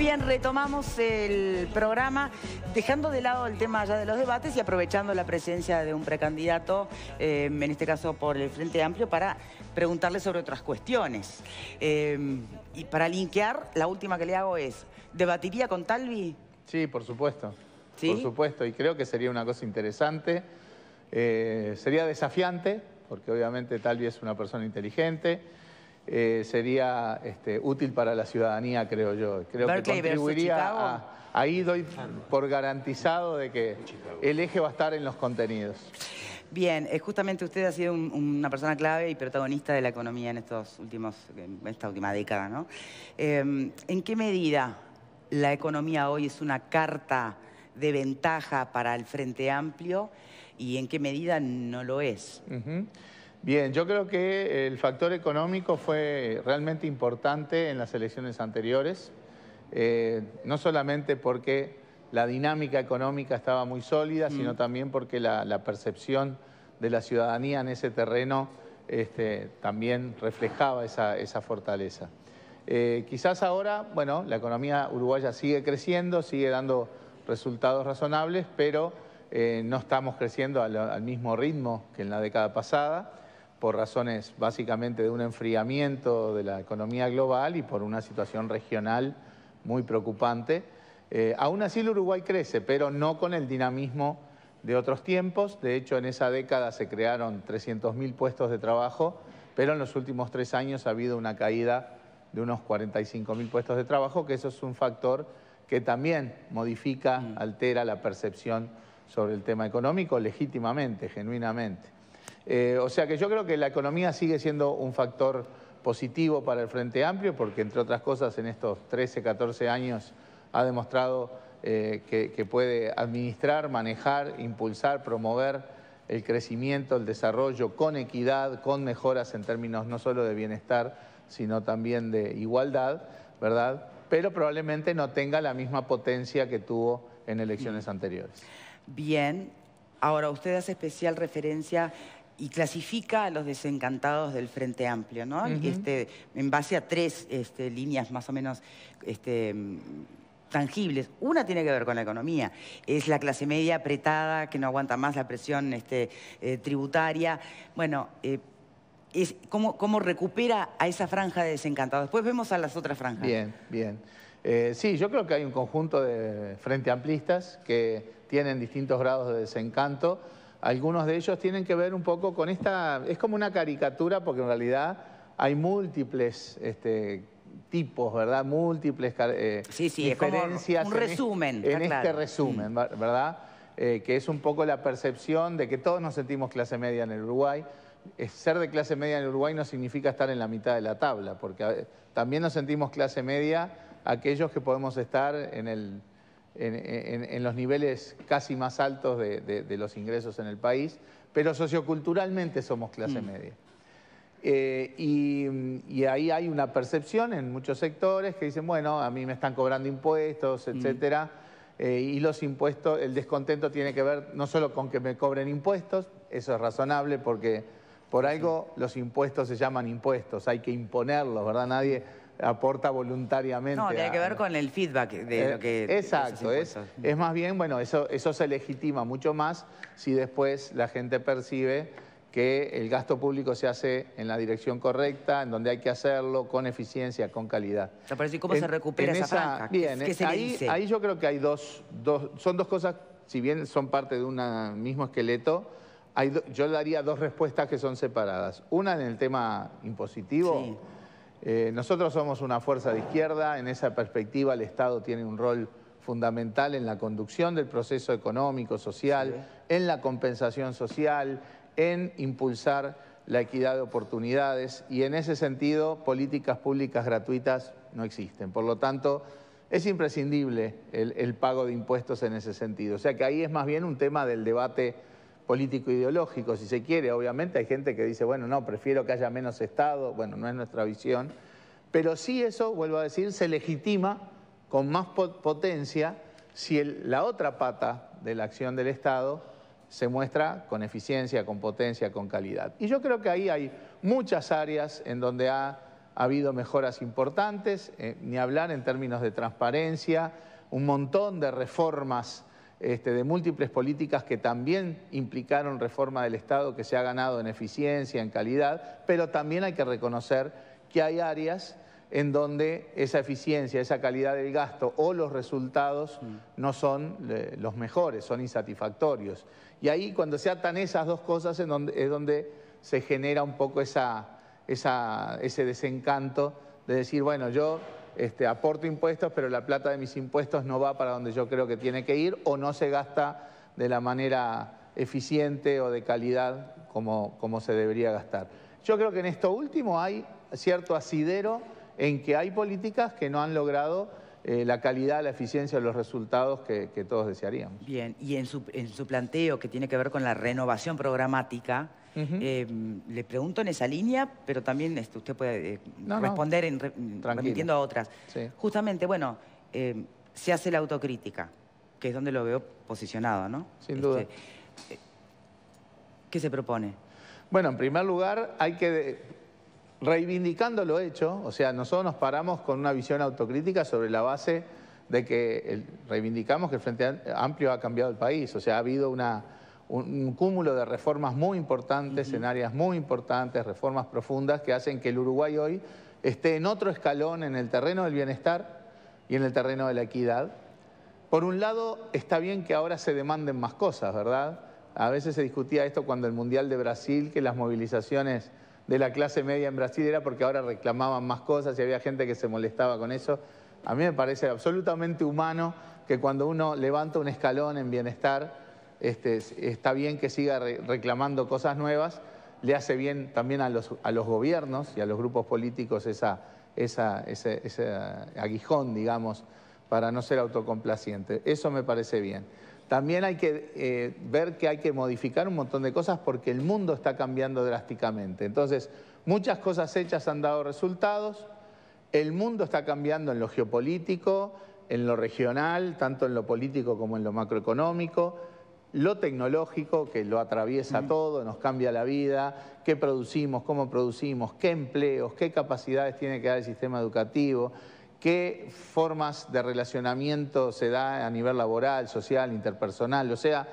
Bien, retomamos el programa dejando de lado el tema ya de los debates y aprovechando la presencia de un precandidato, en este caso por el Frente Amplio, para preguntarle sobre otras cuestiones. Y para linkear, la última que le hago es, ¿debatiría con Talvi? Sí, por supuesto. ¿Sí? Por supuesto, y creo que sería una cosa interesante. Sería desafiante, porque obviamente Talvi es una persona inteligente. Sería útil para la ciudadanía, creo yo. Creo Berkeley que contribuiría versus Chicago. ahí doy por garantizado de que el eje va a estar en los contenidos. Bien, justamente usted ha sido una persona clave y protagonista de la economía en esta última década, ¿no? ¿En qué medida la economía hoy es una carta de ventaja para el Frente Amplio y en qué medida no lo es? Bien, yo creo que el factor económico fue realmente importante en las elecciones anteriores, no solamente porque la dinámica económica estaba muy sólida, sino también porque la percepción de la ciudadanía en ese terreno también reflejaba esa fortaleza. Quizás ahora, bueno, la economía uruguaya sigue creciendo, sigue dando resultados razonables, pero no estamos creciendo al mismo ritmo que en la década pasada, por razones básicamente de un enfriamiento de la economía global y por una situación regional muy preocupante. Aún así el Uruguay crece, pero no con el dinamismo de otros tiempos. De hecho, en esa década se crearon 300.000 puestos de trabajo, pero en los últimos 3 años ha habido una caída de unos 45.000 puestos de trabajo, que eso es un factor que también modifica, altera la percepción sobre el tema económico legítimamente, genuinamente. O sea que yo creo que la economía sigue siendo un factor positivo para el Frente Amplio porque, entre otras cosas, en estos 13, 14 años ha demostrado que puede administrar, manejar, impulsar, promover el crecimiento, el desarrollo con equidad, con mejoras en términos no solo de bienestar, sino también de igualdad, ¿verdad? Pero probablemente no tenga la misma potencia que tuvo en elecciones anteriores. Bien, ahora usted hace especial referencia y clasifica a los desencantados del Frente Amplio, ¿no? En base a 3 líneas más o menos tangibles. Una tiene que ver con la economía. Es la clase media apretada, que no aguanta más la presión tributaria. Bueno, es cómo recupera a esa franja de desencantados. Después vemos a las otras franjas. Bien, bien. Sí, yo creo que hay un conjunto de frente amplistas que tienen distintos grados de desencanto. Algunos de ellos tienen que ver un poco con esta... Es como una caricatura porque en realidad hay múltiples tipos, ¿verdad? Múltiples diferencias. Es como un resumen. En este resumen, ¿verdad? Que es un poco la percepción de que todos nos sentimos clase media en el Uruguay. Ser de clase media en el Uruguay no significa estar en la mitad de la tabla, porque también nos sentimos clase media aquellos que podemos estar en los niveles casi más altos de los ingresos en el país, pero socioculturalmente somos clase media. Y ahí hay una percepción en muchos sectores que dicen, bueno, a mí me están cobrando impuestos, etcétera, y los impuestos, el descontento tiene que ver no solo con que me cobren impuestos, eso es razonable porque por algo los impuestos se llaman impuestos, hay que imponerlos, ¿verdad? Nadie aporta voluntariamente. No, tiene que ver con el feedback de lo que... Exacto, es más bien, bueno, eso se legitima mucho más si después la gente percibe que el gasto público se hace en la dirección correcta, en donde hay que hacerlo, con eficiencia, con calidad. Pero ¿y cómo se recupera esa franja? Bien, ¿Qué se le dice? Ahí yo creo que hay son dos cosas, si bien son parte de un mismo esqueleto, yo le daría 2 respuestas que son separadas. Una en el tema impositivo. Sí. Nosotros somos una fuerza de izquierda, en esa perspectiva el Estado tiene un rol fundamental en la conducción del proceso económico, social, en la compensación social, en impulsar la equidad de oportunidades y en ese sentido políticas públicas gratuitas no existen. Por lo tanto, es imprescindible el pago de impuestos en ese sentido. O sea que ahí es más bien un tema del debate político-ideológico, si se quiere. Obviamente hay gente que dice, bueno, no, prefiero que haya menos Estado. Bueno, no es nuestra visión. Pero sí eso, vuelvo a decir, se legitima con más potencia si la otra pata de la acción del Estado se muestra con eficiencia, con potencia, con calidad. Y yo creo que ahí hay muchas áreas en donde ha ha habido mejoras importantes, ni hablar en términos de transparencia, un montón de reformas de múltiples políticas que también implicaron reforma del Estado que se ha ganado en eficiencia, en calidad, pero también hay que reconocer que hay áreas en donde esa eficiencia, esa calidad del gasto o los resultados no son los mejores, son insatisfactorios. Y ahí cuando se atan esas dos cosas es donde se genera un poco ese desencanto de decir, bueno, yo aporto impuestos, pero la plata de mis impuestos no va para donde yo creo que tiene que ir o no se gasta de la manera eficiente o de calidad como se debería gastar. Yo creo que en esto último hay cierto asidero en que hay políticas que no han logrado la calidad, la eficiencia, los resultados que todos desearíamos. Bien, y en su planteo que tiene que ver con la renovación programática, le pregunto en esa línea, pero también usted puede responder remitiendo a otras. Sí. Justamente, bueno, se hace la autocrítica, que es donde lo veo posicionado, ¿no? Sin duda. ¿Qué se propone? Bueno, en primer lugar, hay que, reivindicando lo hecho, o sea, nosotros nos paramos con una visión autocrítica sobre la base de que reivindicamos que el Frente Amplio ha cambiado el país, o sea, ha habido un cúmulo de reformas muy importantes en áreas muy importantes, reformas profundas que hacen que el Uruguay hoy esté en otro escalón en el terreno del bienestar y en el terreno de la equidad. Por un lado, está bien que ahora se demanden más cosas, ¿verdad? A veces se discutía esto cuando el Mundial de Brasil, que las movilizaciones de la clase media en Brasil era porque ahora reclamaban más cosas y había gente que se molestaba con eso. A mí me parece absolutamente humano que cuando uno levanta un escalón en bienestar, está bien que siga reclamando cosas nuevas, le hace bien también a los gobiernos y a los grupos políticos ese aguijón, digamos, para no ser autocomplaciente. Eso me parece bien. También hay que ver que hay que modificar un montón de cosas porque el mundo está cambiando drásticamente. Entonces, muchas cosas hechas han dado resultados, el mundo está cambiando en lo geopolítico, en lo regional, tanto en lo político como en lo macroeconómico, lo tecnológico, que lo atraviesa todo, nos cambia la vida, qué producimos, cómo producimos, qué empleos, qué capacidades tiene que dar el sistema educativo, qué formas de relacionamiento se da a nivel laboral, social, interpersonal. O sea,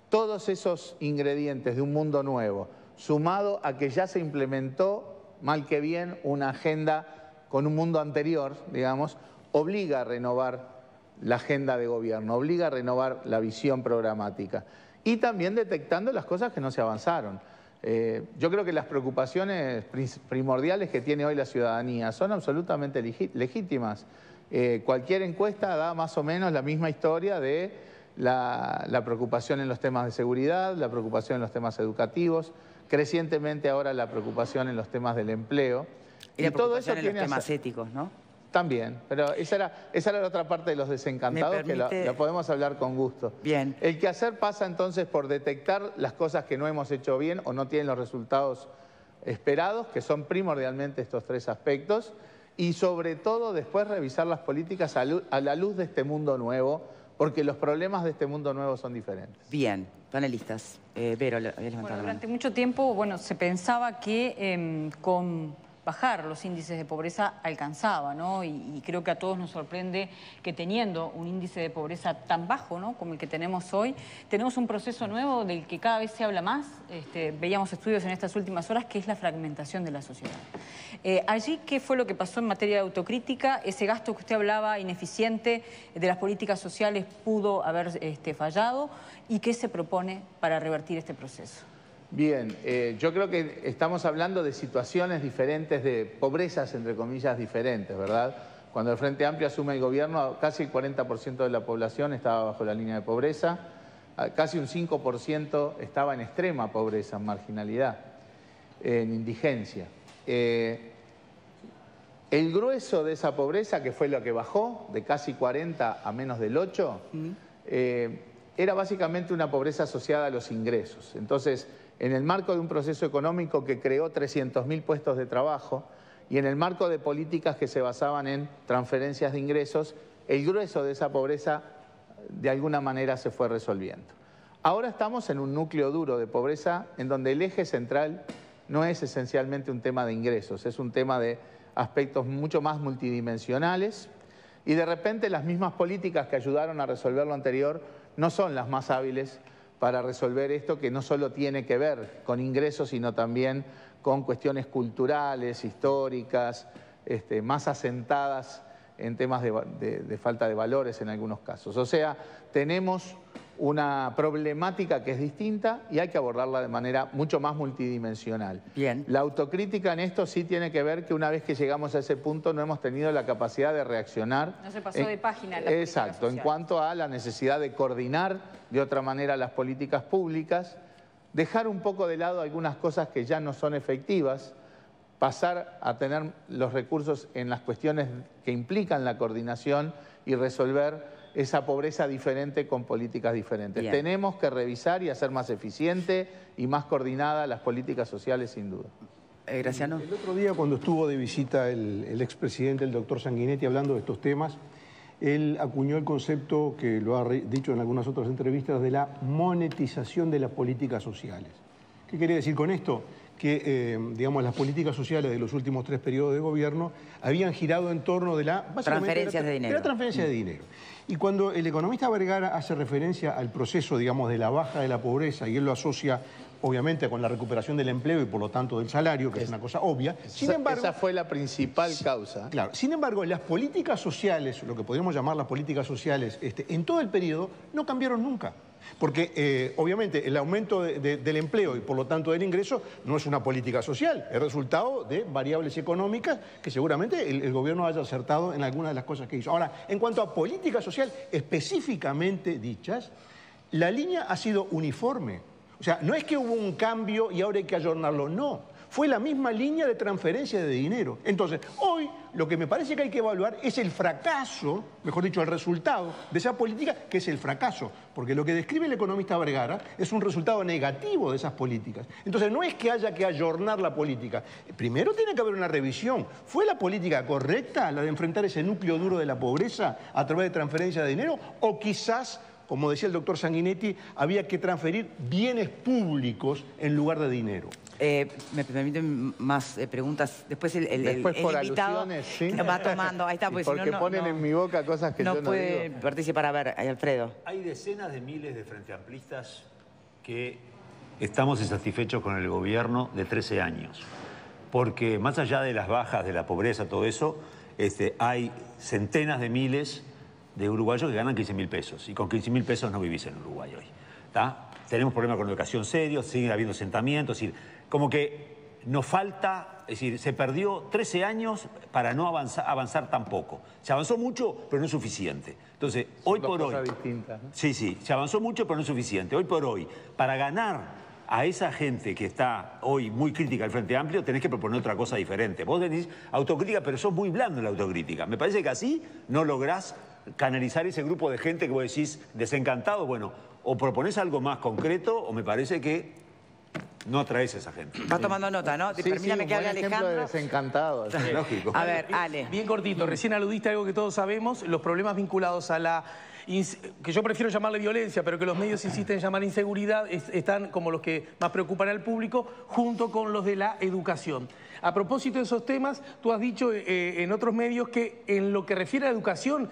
todos esos ingredientes de un mundo nuevo, sumado a que ya se implementó, mal que bien, una agenda con un mundo anterior, digamos, obliga a renovar la agenda de gobierno, obliga a renovar la visión programática. Y también detectando las cosas que no se avanzaron. Yo creo que las preocupaciones primordiales que tiene hoy la ciudadanía son absolutamente legítimas. Cualquier encuesta da más o menos la misma historia de la preocupación en los temas de seguridad, la preocupación en los temas educativos, crecientemente ahora la preocupación en los temas del empleo. Y la preocupación en los temas éticos, ¿no? También, pero esa era la otra parte de los desencantados que la podemos hablar con gusto. Bien. El quehacer pasa entonces por detectar las cosas que no hemos hecho bien o no tienen los resultados esperados, que son primordialmente estos tres aspectos, y sobre todo después revisar las políticas a la luz de este mundo nuevo, porque los problemas de este mundo nuevo son diferentes. Bien, panelistas. Vero, había levantado la mano. Durante mucho tiempo, se pensaba que con bajar los índices de pobreza alcanzaba, ¿no? Y creo que a todos nos sorprende que teniendo un índice de pobreza tan bajo, ¿no?, como el que tenemos hoy, tenemos un proceso nuevo del que cada vez se habla más. Veíamos estudios en estas últimas horas, que es la fragmentación de la sociedad. Allí, ¿qué fue lo que pasó en materia de autocrítica? Ese gasto que usted hablaba, ineficiente, de las políticas sociales, pudo haber fallado. ¿Y qué se propone para revertir este proceso? Bien, yo creo que estamos hablando de situaciones diferentes, de pobrezas, entre comillas, diferentes, ¿verdad? Cuando el Frente Amplio asume el gobierno, casi el 40% de la población estaba bajo la línea de pobreza, casi un 5% estaba en extrema pobreza, en marginalidad, en indigencia. El grueso de esa pobreza, que fue lo que bajó, de casi 40 a menos del 8, era básicamente una pobreza asociada a los ingresos. Entonces, en el marco de un proceso económico que creó 300.000 puestos de trabajo y en el marco de políticas que se basaban en transferencias de ingresos, el grueso de esa pobreza de alguna manera se fue resolviendo. Ahora estamos en un núcleo duro de pobreza en donde el eje central no es esencialmente un tema de ingresos, es un tema de aspectos mucho más multidimensionales y de repente las mismas políticas que ayudaron a resolver lo anterior no son las más hábiles para resolver esto, que no solo tiene que ver con ingresos, sino también con cuestiones culturales, históricas, más asentadas en temas de falta de valores en algunos casos. O sea, tenemos una problemática que es distinta y hay que abordarla de manera mucho más multidimensional. Bien. La autocrítica en esto sí tiene que ver que una vez que llegamos a ese punto no hemos tenido la capacidad de reaccionar. No se pasó de página en la política social. Exacto, en cuanto a la necesidad de coordinar de otra manera las políticas públicas, dejar un poco de lado algunas cosas que ya no son efectivas, pasar a tener los recursos en las cuestiones que implican la coordinación y resolver esa pobreza diferente con políticas diferentes. Bien. Tenemos que revisar y hacer más eficiente y más coordinada las políticas sociales, sin duda. Graciano. El otro día, cuando estuvo de visita el expresidente, el doctor Sanguinetti, hablando de estos temas, él acuñó el concepto, que lo ha dicho en algunas otras entrevistas, de la monetización de las políticas sociales. ¿Qué quería decir con esto? Que, digamos, las políticas sociales de los últimos 3 periodos de gobierno habían girado en torno de la... Transferencias de dinero. De la transferencia de dinero. Y cuando el economista Vergara hace referencia al proceso, digamos, de la baja de la pobreza, y él lo asocia, obviamente, con la recuperación del empleo y, por lo tanto, del salario, que es una cosa obvia. Sin embargo, esa fue la principal causa. Claro. Sin embargo, las políticas sociales, lo que podríamos llamar las políticas sociales, en todo el periodo, no cambiaron nunca. Porque, obviamente, el aumento del empleo y, por lo tanto, del ingreso no es una política social, es resultado de variables económicas que seguramente el gobierno haya acertado en algunas de las cosas que hizo. Ahora, en cuanto a política social específicamente dichas, la línea ha sido uniforme. O sea, no es que hubo un cambio y ahora hay que ayornarlo, no. Fue la misma línea de transferencia de dinero. Entonces, hoy lo que me parece que hay que evaluar es el fracaso, mejor dicho, el resultado de esa política, que es el fracaso. Porque lo que describe el economista Vergara es un resultado negativo de esas políticas. Entonces, no es que haya que ayornar la política. Primero tiene que haber una revisión. ¿Fue la política correcta, la de enfrentar ese núcleo duro de la pobreza a través de transferencia de dinero? O quizás, como decía el doctor Sanguinetti, había que transferir bienes públicos en lugar de dinero. Me permiten más preguntas. Después Después por invitado alusiones, ¿sí? va tomando. Ahí está, Y pues, porque si no, ponen en mi boca cosas que yo no puede digo. participar. A ver, Alfredo. Hay decenas de miles de frenteamplistas que estamos insatisfechos con el gobierno de 13 años. Porque más allá de las bajas, de la pobreza, todo eso, hay centenas de miles de uruguayos que ganan 15.000 pesos. Y con 15.000 pesos no vivís en Uruguay hoy. ¿Tá? Tenemos problemas con la educación serios, siguen habiendo asentamientos. Es decir, como que nos falta, es decir, se perdió 13 años para no avanzar tan poco. Se avanzó mucho, pero no es suficiente. Entonces, hoy por hoy... distintas, ¿no? Sí, se avanzó mucho, pero no es suficiente. Hoy por hoy, para ganar a esa gente que está hoy muy crítica al Frente Amplio, tenés que proponer otra cosa diferente. Vos decís autocrítica, pero sos muy blando en la autocrítica. Me parece que así no lográs canalizar ese grupo de gente que vos decís desencantado. Bueno, o proponés algo más concreto, o me parece que no atraes a esa gente. Va tomando nota, ¿no? Sí, Permítame que hable un buen ejemplo de Alejandro. desencantado. Lógico. A ver, Ale. Bien cortito, recién aludiste a algo que todos sabemos, los problemas vinculados a la, que yo prefiero llamarle violencia, pero que los medios insisten en llamar inseguridad, están como los que más preocupan al público, junto con los de la educación. A propósito de esos temas, tú has dicho en otros medios que en lo que refiere a la educación,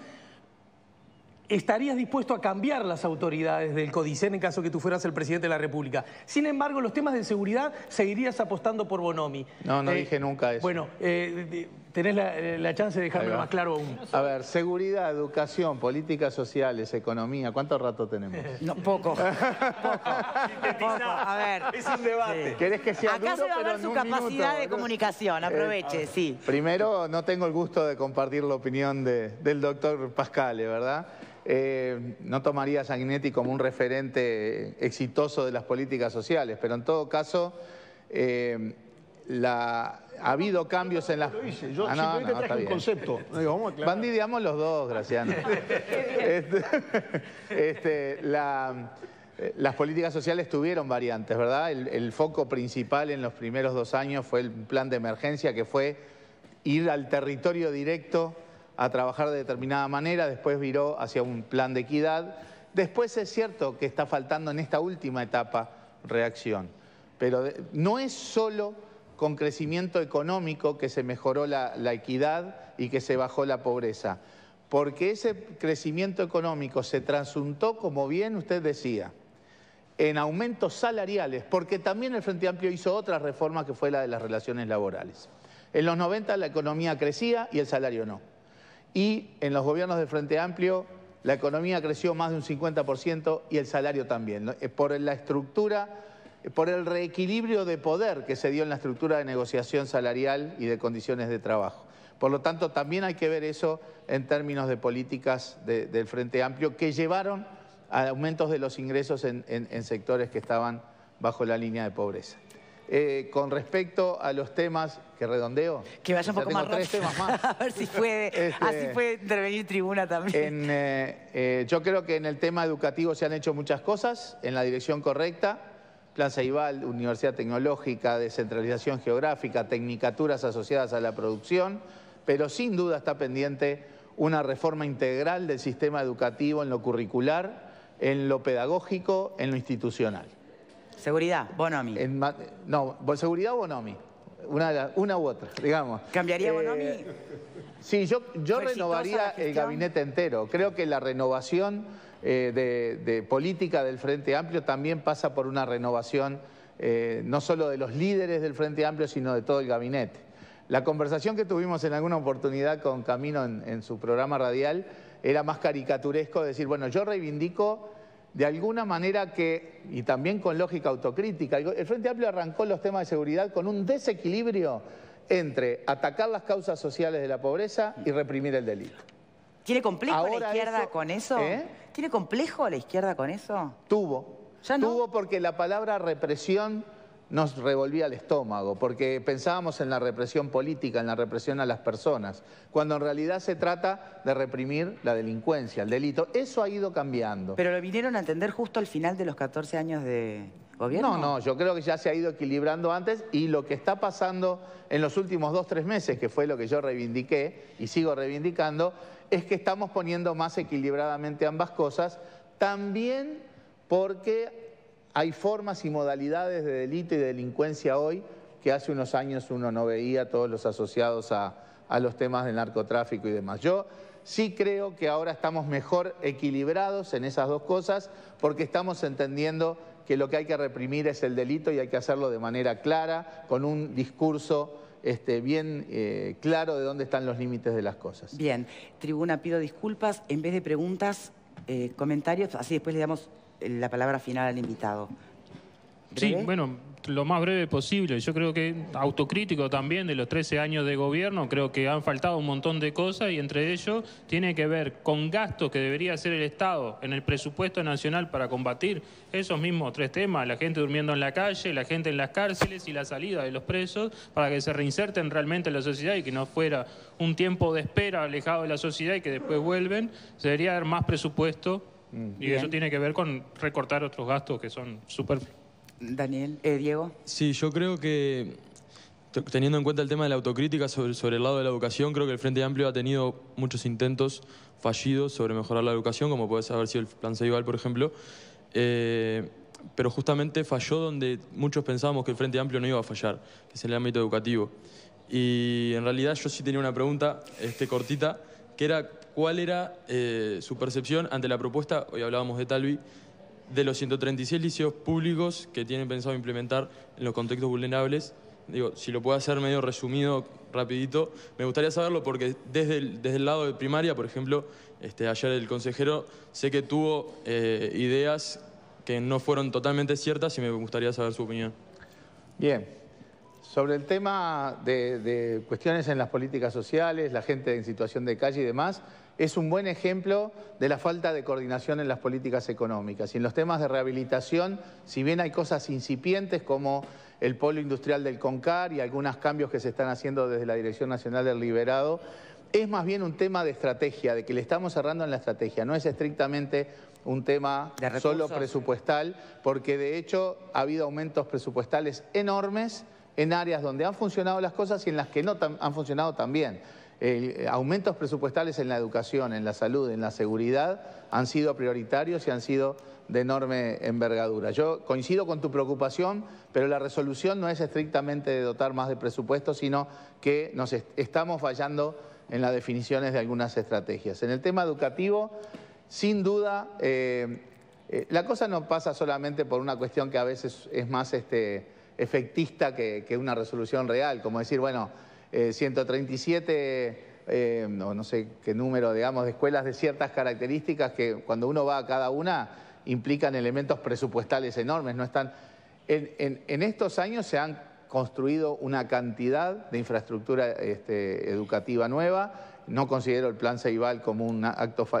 estarías dispuesto a cambiar las autoridades del CODICEN en caso que tú fueras el presidente de la República. Sin embargo, los temas de seguridad seguirías apostando por Bonomi. No dije nunca eso. Bueno, tenés la chance de dejármelo más claro aún. A ver, seguridad, educación, políticas sociales, economía, ¿cuánto rato tenemos? No, poco. Poco. A ver. Es un debate. ¿Querés que sea Acá duro, se va a pero ver en su un capacidad minuto? de comunicación. Aproveche, sí. Primero, no tengo el gusto de compartir la opinión del doctor Pascale, ¿verdad? No tomaría a Sanguinetti como un referente exitoso de las políticas sociales, pero en todo caso ha habido cambios en las... Lo hice, yo simplemente traje un concepto. No digo, vamos a aclarar. Bandideamos los dos, Graciano. Las políticas sociales tuvieron variantes, ¿verdad? El foco principal en los primeros 2 años fue el plan de emergencia, que fue ir al territorio directo a trabajar de determinada manera, después viró hacia un plan de equidad. Después es cierto que está faltando en esta última etapa reacción, pero no es solo con crecimiento económico que se mejoró la equidad y que se bajó la pobreza. Porque ese crecimiento económico se transuntó, como bien usted decía, en aumentos salariales, porque también el Frente Amplio hizo otra reforma que fue la de las relaciones laborales. En los 90 la economía crecía y el salario no. Y en los gobiernos del Frente Amplio la economía creció más de un 50% y el salario también, por la estructura, por el reequilibrio de poder que se dio en la estructura de negociación salarial y de condiciones de trabajo. Por lo tanto, también hay que ver eso en términos de políticas del Frente Amplio que llevaron a aumentos de los ingresos en sectores que estaban bajo la línea de pobreza. Con respecto a los temas que redondeo, que vaya un poco más rápido. 3 temas más. A ver si puede, así puede intervenir Tribuna también. Yo creo que en el tema educativo se han hecho muchas cosas en la dirección correcta. Plan Ceibal, Universidad Tecnológica, descentralización geográfica, tecnicaturas asociadas a la producción, pero sin duda está pendiente una reforma integral del sistema educativo en lo curricular, en lo pedagógico, en lo institucional. Seguridad, Bonomi. No, seguridad o Bonomi. Una u otra, digamos. ¿Cambiaría Bonomi? Sí, yo renovaría el gabinete entero. Creo que la renovación de política del Frente Amplio también pasa por una renovación no solo de los líderes del Frente Amplio, sino de todo el gabinete. La conversación que tuvimos en alguna oportunidad con Camino en su programa radial era más caricaturesco, decir, bueno, yo reivindico de alguna manera que, y también con lógica autocrítica, el Frente Amplio arrancó los temas de seguridad con un desequilibrio entre atacar las causas sociales de la pobreza y reprimir el delito. ¿Tiene complejo la izquierda con eso? ¿Tiene complejo la izquierda con eso? Tuvo. ¿Ya no? Tuvo porque la palabra represión nos revolvía el estómago, porque pensábamos en la represión política, en la represión a las personas, cuando en realidad se trata de reprimir la delincuencia, el delito. Eso ha ido cambiando. ¿Pero lo vinieron a entender justo al final de los 14 años de gobierno? No, yo creo que ya se ha ido equilibrando antes y lo que está pasando en los últimos 2 o 3 meses, que fue lo que yo reivindiqué y sigo reivindicando, es que estamos poniendo más equilibradamente ambas cosas, también porque hay formas y modalidades de delito y de delincuencia hoy que hace unos años uno no veía, todos los asociados a los temas del narcotráfico y demás. Yo sí creo que ahora estamos mejor equilibrados en esas dos cosas porque estamos entendiendo que lo que hay que reprimir es el delito y hay que hacerlo de manera clara, con un discurso bien claro de dónde están los límites de las cosas. Bien, Tribuna, pido disculpas. En vez de preguntas, comentarios, así después le damos la palabra final al invitado. Sí, bueno, lo más breve posible. Yo creo que autocrítico también de los 13 años de gobierno, creo que han faltado un montón de cosas y entre ellos tiene que ver con gastos que debería hacer el Estado en el presupuesto nacional para combatir esos mismos 3 temas, la gente durmiendo en la calle, la gente en las cárceles y la salida de los presos para que se reinserten realmente en la sociedad y que no fuera un tiempo de espera alejado de la sociedad y que después vuelven. Se debería dar más presupuesto y eso tiene que ver con recortar otros gastos que son superfluos. Daniel, Diego. Sí, yo creo que, teniendo en cuenta el tema de la autocrítica sobre el lado de la educación, creo que el Frente Amplio ha tenido muchos intentos fallidos sobre mejorar la educación, como puede haber sido el Plan Ceibal, por ejemplo, pero justamente falló donde muchos pensábamos que el Frente Amplio no iba a fallar, que es en el ámbito educativo. Y en realidad yo sí tenía una pregunta cortita, que era cuál era su percepción ante la propuesta, hoy hablábamos de Talvi, de los 136 liceos públicos que tienen pensado implementar en los contextos vulnerables. Digo, si lo puedo hacer medio resumido, rapidito, me gustaría saberlo porque desde el lado de primaria, por ejemplo, ayer el consejero sé que tuvo ideas que no fueron totalmente ciertas y me gustaría saber su opinión. Bien. Sobre el tema de cuestiones en las políticas sociales, la gente en situación de calle y demás, es un buen ejemplo de la falta de coordinación en las políticas económicas. Y en los temas de rehabilitación, si bien hay cosas incipientes como el polo industrial del CONCAR y algunos cambios que se están haciendo desde la Dirección Nacional del Liberado, es más bien un tema de estrategia, de que le estamos cerrando en la estrategia. No es estrictamente un tema solo presupuestal, porque de hecho ha habido aumentos presupuestales enormes en áreas donde han funcionado las cosas y en las que no han funcionado tan bien. aumentos presupuestales en la educación, en la salud, en la seguridad, han sido prioritarios y han sido de enorme envergadura. Yo coincido con tu preocupación, pero la resolución no es estrictamente de dotar más de presupuesto, sino que nos estamos fallando en las definiciones de algunas estrategias. En el tema educativo, sin duda, la cosa no pasa solamente por una cuestión que a veces es más efectista que una resolución real, como decir, bueno, 137, no sé qué número, digamos, de escuelas de ciertas características que cuando uno va a cada una implican elementos presupuestales enormes. No están, en estos años se han construido una cantidad de infraestructura educativa nueva. No considero el Plan Ceibal como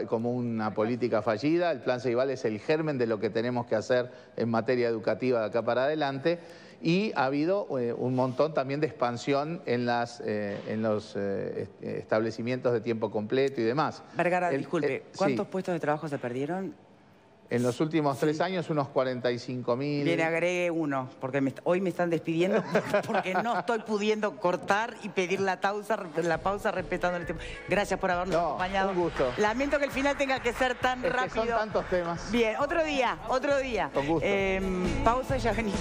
como una política fallida. El Plan Ceibal es el germen de lo que tenemos que hacer en materia educativa de acá para adelante. Y ha habido un montón también de expansión en los establecimientos de tiempo completo y demás. Vergara, disculpe, ¿cuántos puestos de trabajo se perdieron? En los últimos 3 años, unos 45.000. Bien, agregué uno, porque hoy me están despidiendo porque no estoy pudiendo cortar y pedir la pausa respetando el tiempo. Gracias por habernos acompañado. Un gusto. Lamento que el final tenga que ser tan rápido. Son tantos temas. Bien, otro día. Con gusto. Pausa y ya venimos.